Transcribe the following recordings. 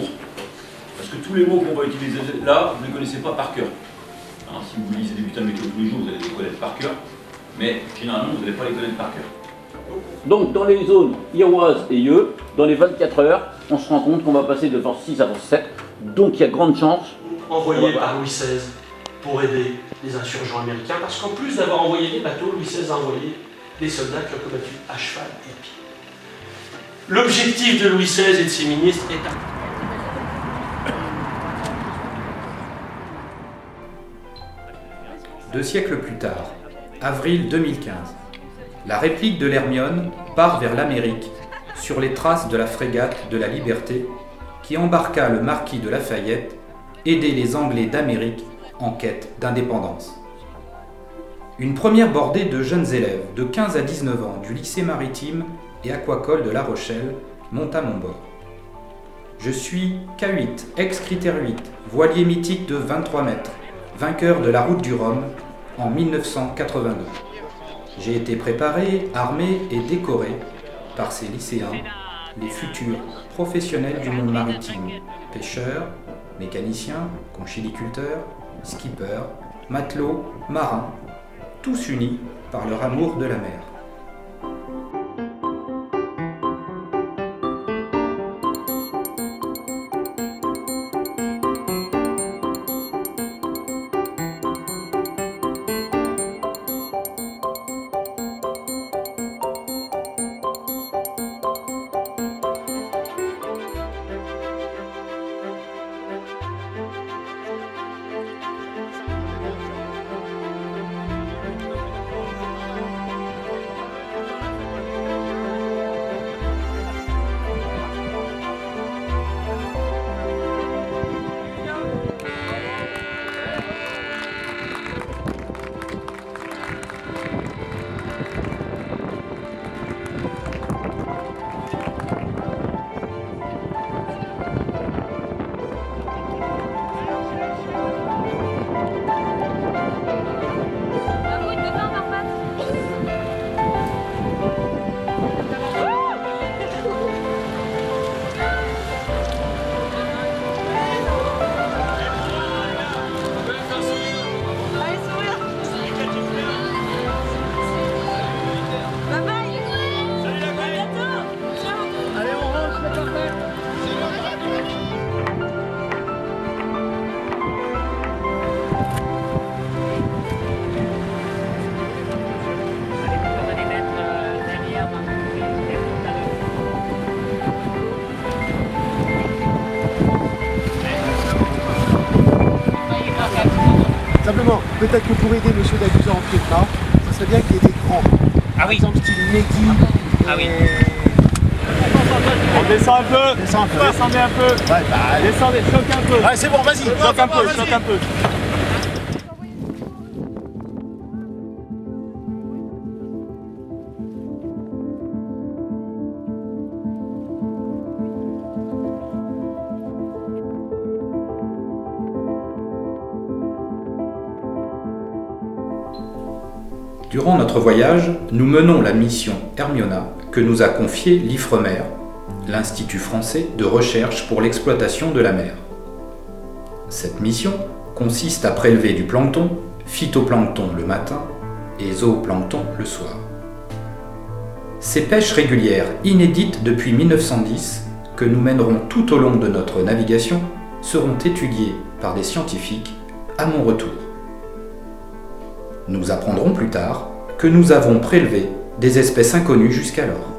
contre. Parce que tous les mots qu'on va utiliser là, vous ne les connaissez pas par cœur. Alors, si vous lisez des bulletins de météo tous les jours, vous allez les connaître par cœur, mais généralement, vous n'allez pas les connaître par cœur. Donc dans les zones Iroise et Yeux, dans les 24 heures, on se rend compte qu'on va passer de force 6 à force 7, donc il y a grande chance. Envoyé par Louis XVI pour aider les insurgents américains, parce qu'en plus d'avoir envoyé des bateaux, Louis XVI a envoyé des soldats qui ont combattu à cheval et à pied. L'objectif de Louis XVI et de ses ministres est atteint. 2 siècles plus tard, avril 2015, la réplique de l'Hermione part vers l'Amérique sur les traces de la frégate de la Liberté qui embarqua le marquis de Lafayette aider les Anglais d'Amérique en quête d'indépendance. Une première bordée de jeunes élèves de 15 à 19 ans du lycée maritime et aquacole de La Rochelle monte à mon bord. Je suis K8, ex-critère 8, voilier mythique de 23 mètres, vainqueur de la route du Rhum en 1982. J'ai été préparé, armé et décoré par ces lycéens, les futurs professionnels du monde maritime, pêcheurs, mécaniciens, conchiliculteurs, skippers, matelots, marins, tous unis par leur amour de la mer. Simplement, peut-être que pour aider monsieur Dagusa en Pietna, ça serait bien qu'il y ait des grands. Par exemple, style Mehdi. Ah oui. On descend un peu. Descend un peu. Descendez un peu. Ouais, bah, descendez, choque un peu. Ouais, c'est bon, vas-y. Choque un peu, choque un peu. Durant notre voyage, nous menons la mission Hermiona que nous a confiée l'IFREMER, l'Institut français de recherche pour l'exploitation de la mer. Cette mission consiste à prélever du plancton, phytoplancton le matin et zooplancton le soir. Ces pêches régulières, inédites depuis 1910, que nous mènerons tout au long de notre navigation, seront étudiées par des scientifiques à mon retour. Nous apprendrons plus tard que nous avons prélevé des espèces inconnues jusqu'alors.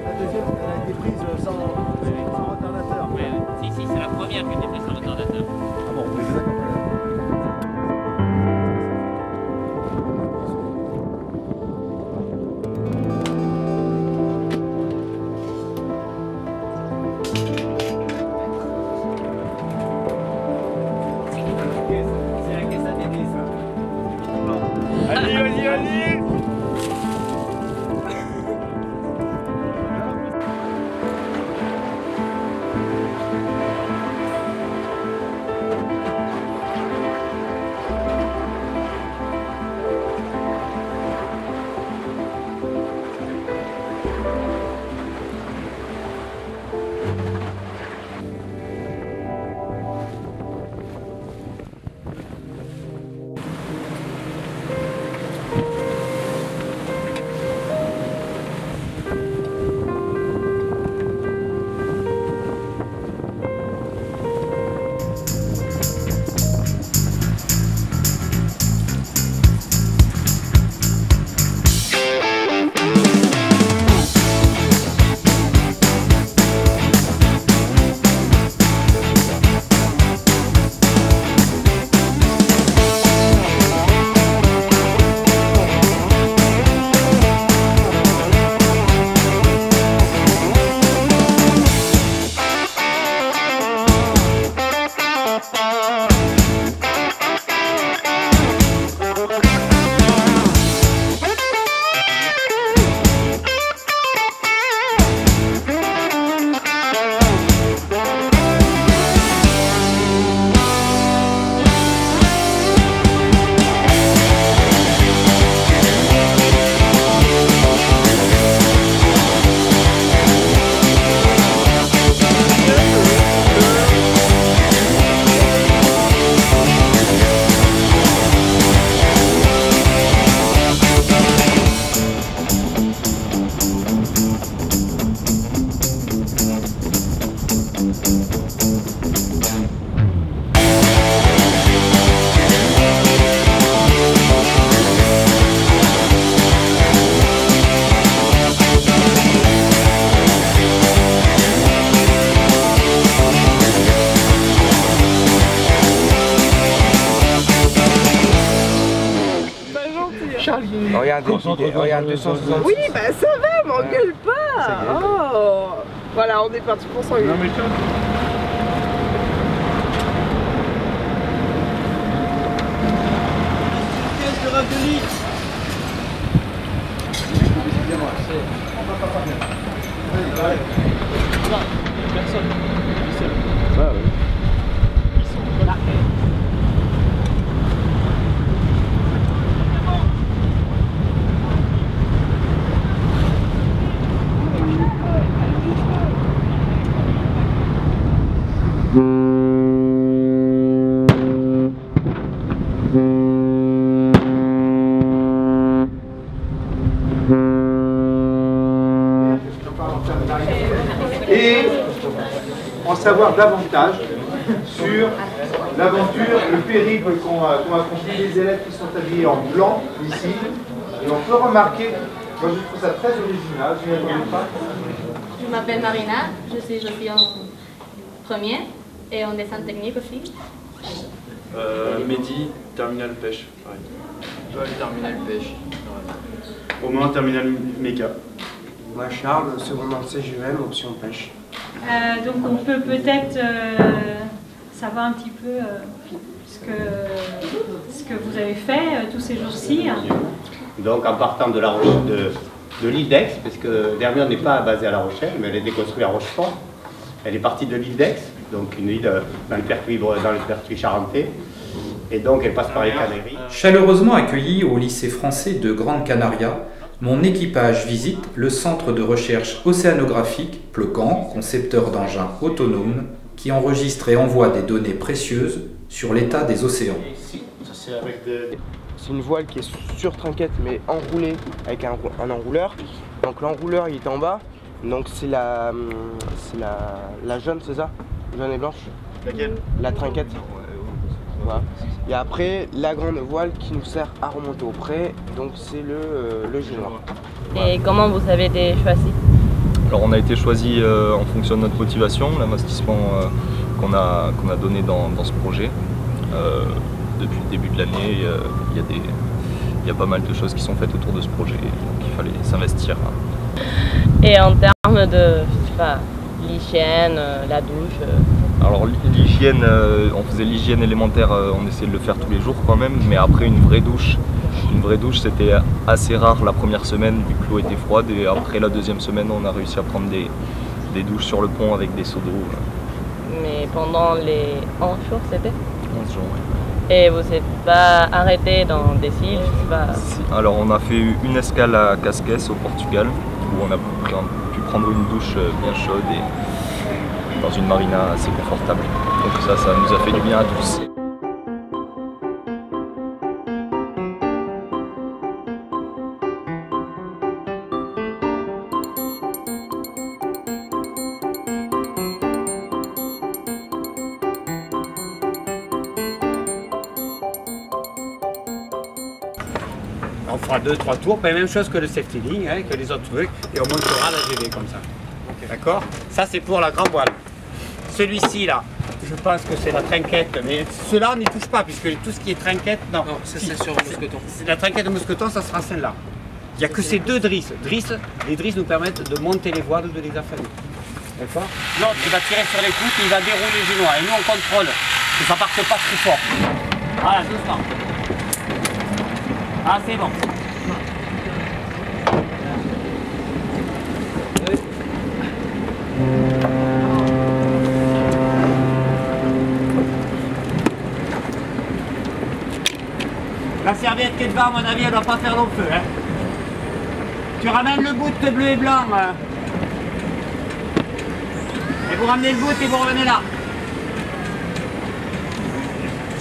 La deuxième, elle a été prise sans retardateur. Si, c'est la première qui a été prise sans retardateur. Ah bon, oui, d'accord. Allez, vas-y, vas-y. Regarde, 260. Oui, bah ça va, m'engueule pas. Oh. Voilà, on est parti pour 108. Non, mais Et en savoir davantage sur l'aventure, le périple qu'ont accompli les élèves qui sont habillés en blanc ici. Et on peut remarquer, moi je trouve ça très original, je m'y attendais pas. Je m'appelle Marina, je suis en première et en dessin technique aussi. Mehdi, terminal pêche. Toi, terminal pêche. Romain, terminal méca. Moi, Charles, secondaire CGM, option pêche. Donc on peut peut-être savoir un petit peu ce que vous avez fait tous ces jours-ci. Donc en partant de l'île d'Aix, parce que Hermione n'est pas basée à La Rochelle, mais elle est déconstruite à Rochefort. Elle est partie de l'île d'Aix, donc une île dans le pertuis charentais, et donc elle passe par les Canaries. Chaleureusement accueilli au lycée français de Grande Canaria, mon équipage visite le centre de recherche océanographique Pleucan, concepteur d'engins autonomes, qui enregistre et envoie des données précieuses sur l'état des océans. C'est une voile qui est sur trinquette mais enroulée avec un enrouleur. Donc l'enrouleur il est en bas. Donc c'est la jaune, c'est ça? Jaune et blanche. Laquelle? La trinquette. Voilà. Et après la grande voile qui nous sert à remonter au près. Donc c'est le jeu noir. Et comment vous avez été choisi? Alors on a été choisi en fonction de notre motivation, l'investissement qu'on a donné dans ce projet. Depuis le début de l'année, il y a pas mal de choses qui sont faites autour de ce projet, donc il fallait s'investir. Et en termes de, je sais pas, l'hygiène, la douche Alors l'hygiène, on faisait l'hygiène élémentaire, on essayait de le faire tous les jours quand même, mais après une vraie douche c'était assez rare la première semaine vu que l'eau était froide, et après la deuxième semaine on a réussi à prendre des douches sur le pont avec des seaux d'eau. Mais pendant les 11 jours c'était 11 jours, oui. Et vous n'êtes pas arrêté dans des îles, je sais pas? Alors on a fait une escale à Casques au Portugal, où on a pu prendre une douche bien chaude et dans une marina assez confortable. Donc ça nous a fait du bien à tous. On fera 2-3 tours, pas la même chose que le safety link, hein, que les autres trucs, et on montera la GV comme ça. Okay. D'accord? Ça c'est pour la grande voile. Celui-ci là, je pense que c'est la trinquette, mais ceux-là on n'y touche pas, puisque tout ce qui est trinquette, non. Non, ça c'est sur le mousqueton. La trinquette de mousqueton, ça sera celle-là. Il n'y a que ces deux drisses. Les drisses nous permettent de monter les voiles ou de les affaler. D'accord? L'autre il va tirer sur les poutres et il va dérouler les génois. Et nous on contrôle que ça parte pas trop fort. Voilà, doucement. Ah, c'est bon. La serviette qui est devant, à mon avis, elle ne doit pas faire long feu. Hein. Tu ramènes le bout de bleu et blanc. Et vous ramenez le bout et vous revenez là.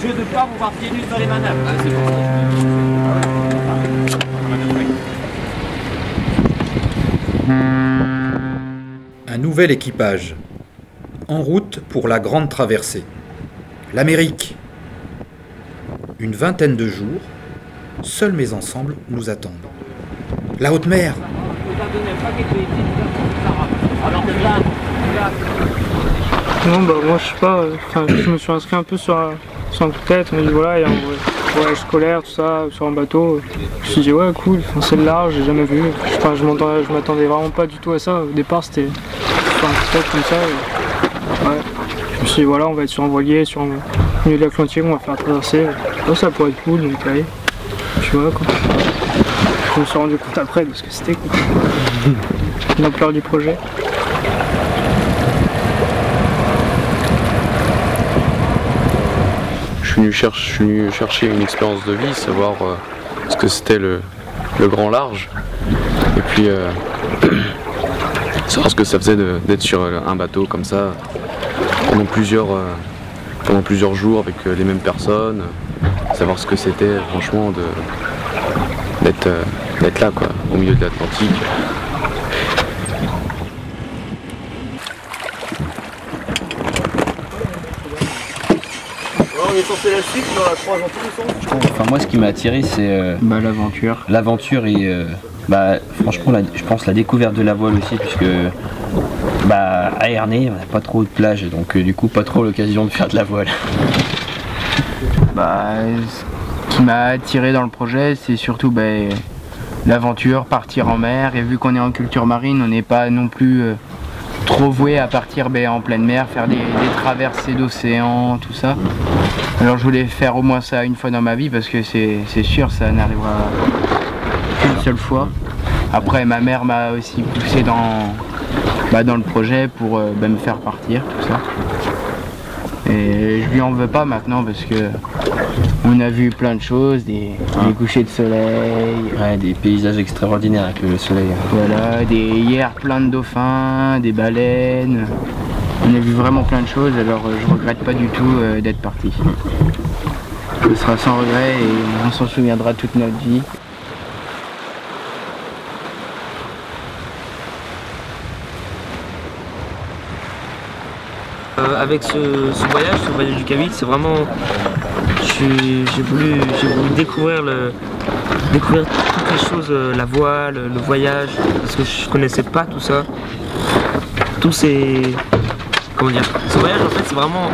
Je ne veux pas vous voir pieds nus sur les manœuvres. Ah, c'est bon. Un nouvel équipage. En route pour la grande traversée. L'Amérique. Une vingtaine de jours, seuls mes ensembles nous attendent. La haute mer. Non, bah moi je sais pas, je me suis inscrit un peu sur un coup de tête, on m'a dit voilà, il y a un voyage scolaire, tout ça, sur un bateau. Je me suis dit ouais cool, c'est large, j'ai jamais vu. Je m'attendais vraiment pas du tout à ça. Au départ c'était sur un coup de tête comme ça. Ouais. Je me suis dit voilà, on va être sur un voilier, sur le milieu de l'Atlantique, on va faire traverser. Oh, ça pourrait être cool, donc allez. Tu vois quoi. Je me suis rendu compte après parce que c'était cool. L'ampleur du projet. Je suis venu chercher une expérience de vie, savoir ce que c'était le grand large, et puis savoir ce que ça faisait d'être sur un bateau comme ça pendant plusieurs jours avec les mêmes personnes, savoir ce que c'était franchement d'être là quoi, au milieu de l'Atlantique. On est censé la suivre, mais on la croise dans tous les sens. Enfin, moi, ce qui m'a attiré, c'est l'aventure. L'aventure et franchement, je pense la découverte de la voile aussi, puisque à Ernée, on n'a pas trop de plage, donc du coup, pas trop l'occasion de faire de la voile. Ce qui m'a attiré dans le projet, c'est surtout l'aventure, partir en mer. Et vu qu'on est en culture marine, on n'est pas non plus trop voué à partir en pleine mer, faire des traversées d'océan, tout ça. Alors je voulais faire au moins ça une fois dans ma vie parce que c'est sûr, ça n'arrivera qu'une seule fois. Après ma mère m'a aussi poussé dans le projet pour me faire partir, tout ça. Et je lui en veux pas maintenant parce que on a vu plein de choses, des couchers de soleil, des paysages extraordinaires avec le soleil. Voilà, hier plein de dauphins, des baleines. On a vu vraiment plein de choses, alors je regrette pas du tout d'être parti. Ce sera sans regret et on s'en souviendra toute notre vie. Avec ce voyage du K8, c'est vraiment... J'ai voulu découvrir toutes les choses, la voile, le voyage, parce que je connaissais pas tout ça. Tous ces... Comment dire? Ce voyage en fait c'est vraiment...